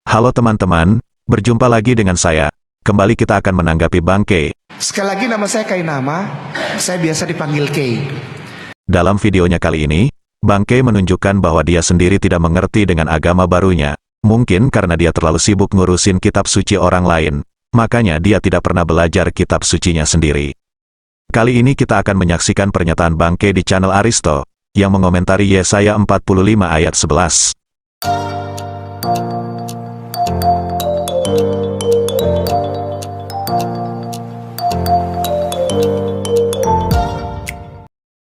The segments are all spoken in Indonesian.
Halo teman-teman, berjumpa lagi dengan saya. Kembali kita akan menanggapi Bangke. Sekali lagi nama saya Kainama, saya biasa dipanggil Kay. Dalam videonya kali ini, Bangke menunjukkan bahwa dia sendiri tidak mengerti dengan agama barunya. Mungkin karena dia terlalu sibuk ngurusin kitab suci orang lain, makanya dia tidak pernah belajar kitab sucinya sendiri. Kali ini kita akan menyaksikan pernyataan Bangke di channel Aristo, yang mengomentari Yesaya 45 ayat 11.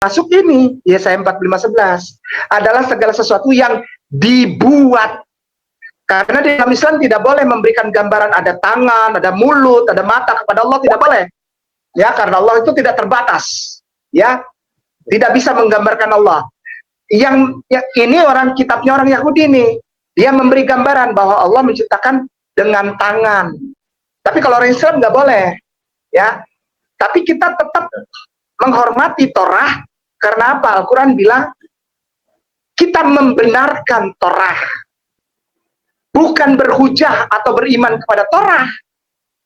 Masuk ini, Yesaya 45:11 adalah segala sesuatu yang dibuat. Karena di dalam Islam tidak boleh memberikan gambaran ada tangan, ada mulut, ada mata kepada Allah, tidak boleh. Ya, karena Allah itu tidak terbatas. Ya, tidak bisa menggambarkan Allah. Ini orang kitabnya orang Yahudi nih, dia memberi gambaran bahwa Allah menciptakan dengan tangan. Tapi kalau orang Islam nggak boleh. Ya, tapi kita tetap menghormati Torah. Karena apa? Al-Quran bilang kita membenarkan Torah, bukan berhujah atau beriman kepada Torah,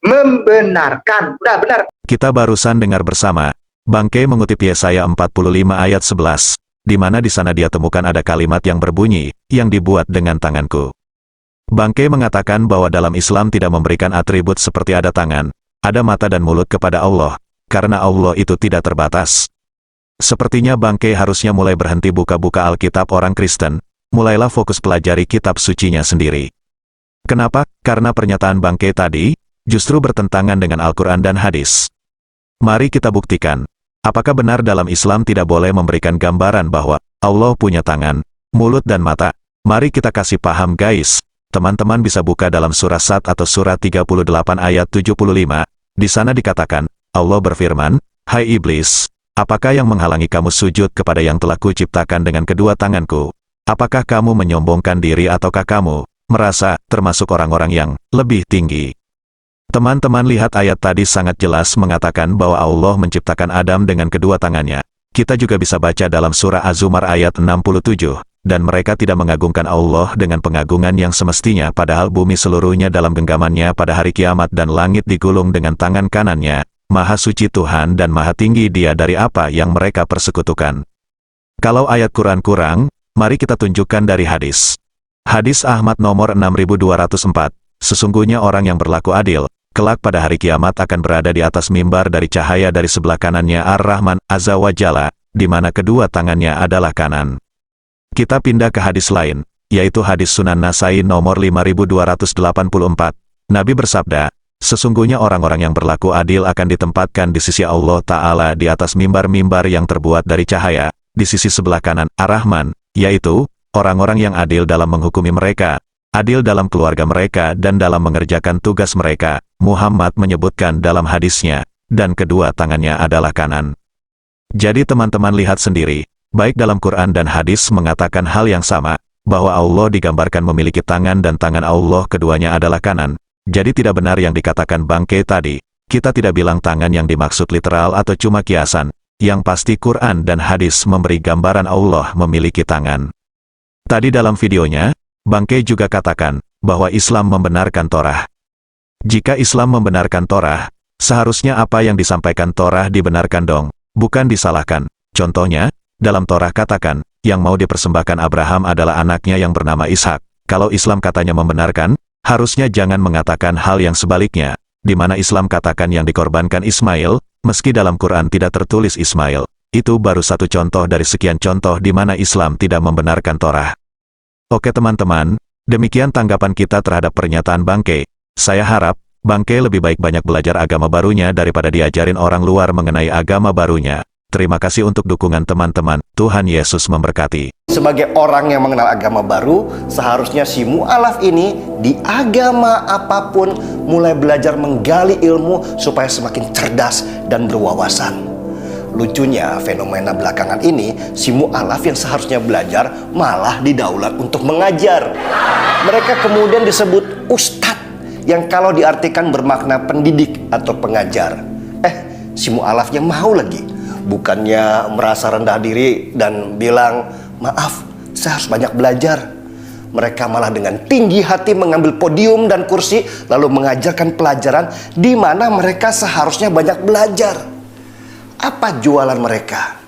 membenarkan. Udah benar. Kita barusan dengar bersama, Bangke mengutip Yesaya 45 ayat 11, di mana di sana dia temukan ada kalimat yang berbunyi, yang dibuat dengan tanganku. Bangke mengatakan bahwa dalam Islam tidak memberikan atribut seperti ada tangan, ada mata dan mulut kepada Allah, karena Allah itu tidak terbatas. Sepertinya Bangke harusnya mulai berhenti buka-buka Alkitab orang Kristen, mulailah fokus pelajari kitab sucinya sendiri. Kenapa? Karena pernyataan Bangke tadi, justru bertentangan dengan Al-Quran dan hadis. Mari kita buktikan, apakah benar dalam Islam tidak boleh memberikan gambaran bahwa Allah punya tangan, mulut dan mata. Mari kita kasih paham guys. Teman-teman bisa buka dalam surah Sad atau surah 38 ayat 75, di sana dikatakan, Allah berfirman, "Hai iblis, apakah yang menghalangi kamu sujud kepada yang telah kuciptakan dengan kedua tanganku? Apakah kamu menyombongkan diri ataukah kamu merasa termasuk orang-orang yang lebih tinggi?" Teman-teman lihat ayat tadi sangat jelas mengatakan bahwa Allah menciptakan Adam dengan kedua tangannya. Kita juga bisa baca dalam surah Az-Zumar ayat 67, dan mereka tidak mengagungkan Allah dengan pengagungan yang semestinya padahal bumi seluruhnya dalam genggamannya pada hari kiamat dan langit digulung dengan tangan kanannya. Maha suci Tuhan dan maha tinggi Dia dari apa yang mereka persekutukan. Kalau ayat Quran kurang, mari kita tunjukkan dari hadis. Hadis Ahmad nomor 6204, sesungguhnya orang yang berlaku adil, kelak pada hari kiamat akan berada di atas mimbar dari cahaya dari sebelah kanannya Ar-Rahman Azza wa Jalla, di mana kedua tangannya adalah kanan. Kita pindah ke hadis lain, yaitu hadis Sunan Nasai nomor 5284. Nabi bersabda, sesungguhnya orang-orang yang berlaku adil akan ditempatkan di sisi Allah Ta'ala di atas mimbar-mimbar yang terbuat dari cahaya, di sisi sebelah kanan Ar-Rahman, yaitu orang-orang yang adil dalam menghukumi mereka, adil dalam keluarga mereka dan dalam mengerjakan tugas mereka. Muhammad menyebutkan dalam hadisnya, dan kedua tangannya adalah kanan. Jadi teman-teman lihat sendiri, baik dalam Quran dan hadis mengatakan hal yang sama, bahwa Allah digambarkan memiliki tangan dan tangan Allah keduanya adalah kanan. Jadi tidak benar yang dikatakan Bangke tadi. Kita tidak bilang tangan yang dimaksud literal atau cuma kiasan. Yang pasti Quran dan hadis memberi gambaran Allah memiliki tangan. Tadi dalam videonya, Bangke juga katakan bahwa Islam membenarkan Torah. Jika Islam membenarkan Torah, seharusnya apa yang disampaikan Torah dibenarkan dong, bukan disalahkan. Contohnya, dalam Torah katakan, yang mau dipersembahkan Abraham adalah anaknya yang bernama Ishak. Kalau Islam katanya membenarkan, harusnya jangan mengatakan hal yang sebaliknya, di mana Islam katakan yang dikorbankan Ismail, meski dalam Quran tidak tertulis Ismail. Itu baru satu contoh dari sekian contoh di mana Islam tidak membenarkan Torah. Oke teman-teman, demikian tanggapan kita terhadap pernyataan Bangke. Saya harap, Bangke lebih baik banyak belajar agama barunya daripada diajarin orang luar mengenai agama barunya. Terima kasih untuk dukungan teman-teman. Tuhan Yesus memberkati. Sebagai orang yang mengenal agama baru, seharusnya si mu'alaf ini di agama apapun mulai belajar menggali ilmu supaya semakin cerdas dan berwawasan. Lucunya, fenomena belakangan ini, si mu'alaf yang seharusnya belajar malah didaulat untuk mengajar. Mereka kemudian disebut ustadz, yang kalau diartikan bermakna pendidik atau pengajar. Si mu'alafnya mau lagi. Bukannya merasa rendah diri dan bilang, maaf, saya harus banyak belajar. Mereka malah dengan tinggi hati mengambil podium dan kursi, lalu mengajarkan pelajaran di mana mereka seharusnya banyak belajar. Apa jualan mereka?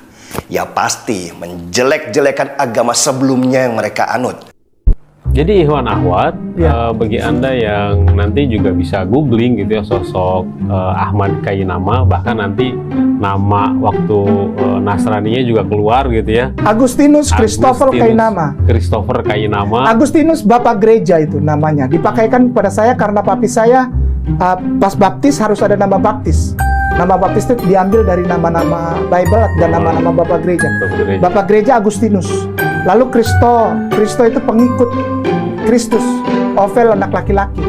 Ya pasti menjelek-jelekan agama sebelumnya yang mereka anut. Jadi Ikhwan Akhwat, bagi Anda yang nanti juga bisa googling gitu ya sosok Ahmad Kainama, bahkan nanti nama waktu Nasraninya juga keluar gitu ya. Agustinus Christopher Kainama. Christopher Kainama. Agustinus Bapak Gereja itu namanya. Dipakaikan kepada saya karena papi saya pas baptis harus ada nama baptis. Nama baptis itu diambil dari nama-nama Bible dan nama-nama Bapak Gereja. Bapak Gereja Agustinus. Lalu Kristo itu pengikut Kristus. Ovel anak laki-laki.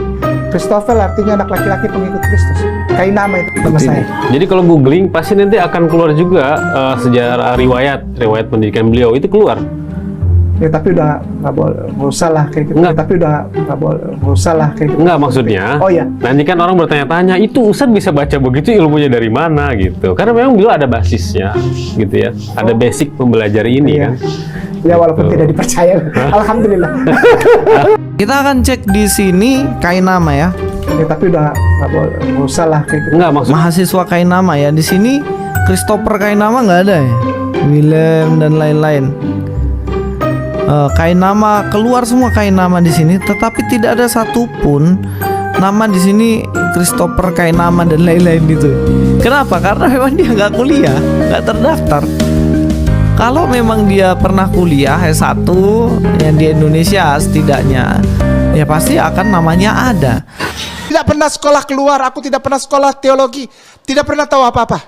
Christopher artinya anak laki-laki pengikut Kristus. Kainama itu nama saya. Jadi kalau googling pasti nanti akan keluar juga sejarah riwayat pendidikan beliau itu keluar. Ya tapi udah nggak boleh, nggak usah lah kayak gitu. Enggak. Tapi udah nggak boleh, nggak usah lah kayak gitu. Enggak, maksudnya. Oh iya. Nanti kan orang bertanya-tanya, itu Ustadz bisa baca begitu ilmunya dari mana gitu. Karena memang beliau ada basisnya gitu ya. Ada basic mempelajari ini Iya. kan. Ya walaupun tidak dipercaya. Alhamdulillah. Kita akan cek di sini Kainama ya. Ya tapi udah nggak boleh, nggak usah lah kayak gitu. Enggak, maksudnya. Mahasiswa Kainama ya. Di sini Christopher Kainama nggak ada ya. William dan lain-lain. Kainama keluar semua Kainama di sini, tetapi tidak ada satupun nama di sini Christopher Kainama dan lain-lain gitu. Kenapa? Karena memang dia nggak kuliah, nggak terdaftar. Kalau memang dia pernah kuliah S1 yang di Indonesia setidaknya, ya pasti akan namanya ada. Tidak pernah sekolah keluar, aku tidak pernah sekolah teologi, tidak pernah tahu apa-apa.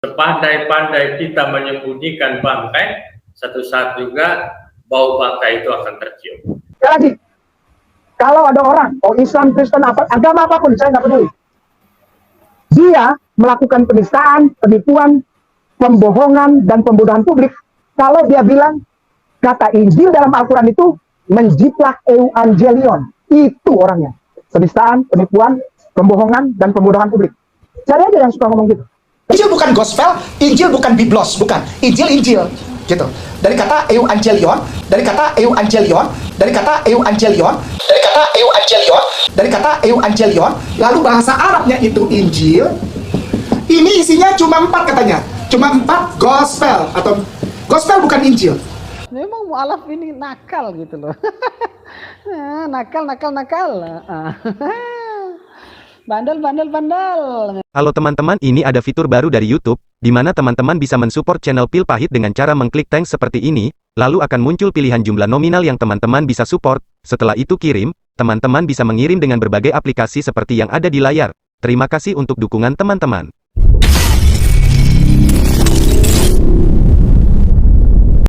Sepandai-pandai kita menyembunyikan bangkai, satu saat juga bau bangkai itu akan tercium. Sekali lagi, kalau ada orang, Islam, Kristen, agama apapun, saya nggak peduli. Dia melakukan penistaan, penipuan, pembohongan, dan pembodohan publik. Kalau dia bilang, kata Injil dalam Al-Quran itu menjiplak evangelion. Itu orangnya. Penistaan, penipuan, pembohongan, dan pembodohan publik. Cari aja yang suka ngomong gitu. Injil bukan gospel, Injil bukan biblos, bukan. Injil, gitu. Dari kata evangelion, dari kata evangelion, dari kata evangelion, dari kata evangelion, dari kata evangelion, lalu bahasa Arabnya itu Injil. Ini isinya cuma 4 katanya. Cuma 4 gospel atau gospel bukan Injil. Memang mualaf ini nakal gitu loh. nakal. Bandel. Halo teman-teman, ini ada fitur baru dari YouTube, di mana teman-teman bisa mensupport channel Pil Pahit dengan cara mengklik thanks seperti ini, lalu akan muncul pilihan jumlah nominal yang teman-teman bisa support. Setelah itu kirim, teman-teman bisa mengirim dengan berbagai aplikasi seperti yang ada di layar. Terima kasih untuk dukungan teman-teman.